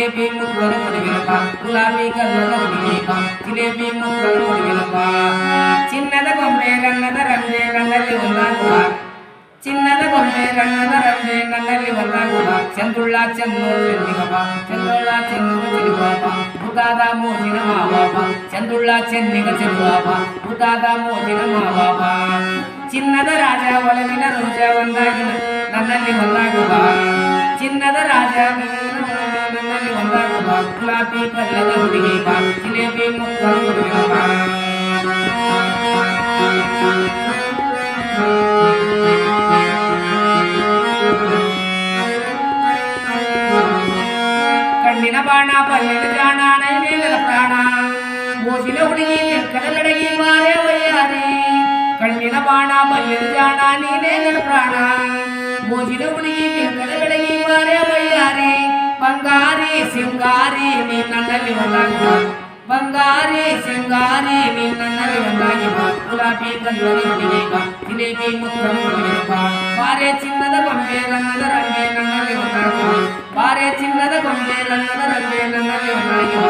ಜಿಲೇಬಿ ಮುತ್ತಲು ಮುಡಿಗೆಲಪ್ಪ ಗುಲಾಬಿ ಕಲ್ಲದ ಹುಡುಗೀಗ ಜಿಲೇಬಿ ಮುತ್ತಲು ಮುಡಿಗೆಲಪ್ಪ ಚಿನ್ನದ ಗೊಂಬೆ ರನ್ನದ ರಂಬೆ ಕಣ್ಣಲ್ಲಿ ಒಂದಾಗುವ ಚಿನ್ನದ ಗೊಂಬೆ ರನ್ನದ ರಂಬೆ ಕಣ್ಣಲ್ಲಿ ಒಂದಾಗುವ ಚಂದುಳ್ಳ ಚೆನ್ನು ಚೆನ್ನಿಗಪ್ಪ ಚಂದುಳ್ಳ ಚೆನ್ನು ಚೆಲುವಪ್ಪ ಬುದಾದ ಮೋಜಿನ ಮಾವಾಪ ಚಂದುಳ್ಳ ಚೆನ್ನಿಗ ಚೆಲುವಪ್ಪ ಬುದಾದ ಮೋಜಿನ ಮಾವಾಪ ಚಿನ್ನದ ರಾಜ ಒಲವಿನ ರೋಜ ಒಂದಾಗಿನ ನನ್ನಲ್ಲಿ ಒಂದಾಗುವ ಚಿನ್ನದ ರಾಜ ನನ್ನಲ್ಲಿ ಒಂದಾಗುವ ಗುಲಾಬಿ ಕಲ್ಲದ ಹುಡುಗೀಗ ಜಿಲೇಬಿ ಮುತ್ತಲು ಹುಡುಗಿರಪ್ಪ ಕಣ್ಣಿನ ಬಾಣ ಪಲ್ಲಿನ ಜಾಣ ನೈವೇಗದ ಪ್ರಾಣ ಮೋಜಿನ ಹುಡುಗಿ ಕಡಲಡಗಿ ಮಾರೇ ವಯ್ಯಾರಿ ಕಣ್ಣಿನ ಬಾಣ ಪಲ್ಲಿನ ಜಾಣ ನೀನೇ ನನ್ನ ಪ್ರಾಣ ಮೋಜಿನ ಹುಡುಗಿ ಕಡಲಡಗಿ ಮಾರೇ ವಯ್ಯಾರಿ ಬಂಗಾರಿ ಸಿಂಗಾರಿ ನೀ ನನ್ನಲ್ಲಿ ಒಂದಾಗುವ ಬಂಗಾರಿ ಸಿಂಗಾರಿ ನೀ ನನ್ನಲ್ಲಿ ಒಂದಾಗಿವ ಗುಲಾಬಿ ಕಲ್ಲದ ಹುಡುಗೀಗ ಜಿಲೇಬಿ ಮುತ್ತಲು ಹುಡುಗಿರಪ್ಪ ಬಾರೆ ಚಿನ್ನದ ಗೊಂಬೆ ರನ್ನದ ರಂಬೆ ನನ್ನಲ್ಲಿ ಒಂದಾಗುವ ಬಾರೆ ಚಿನ್ನದ ಗೊಂಬೆ ರನ್ನದ ರಂಬೆ ನನ್ನಲ್ಲಿ ಒಂದಾಗಿವ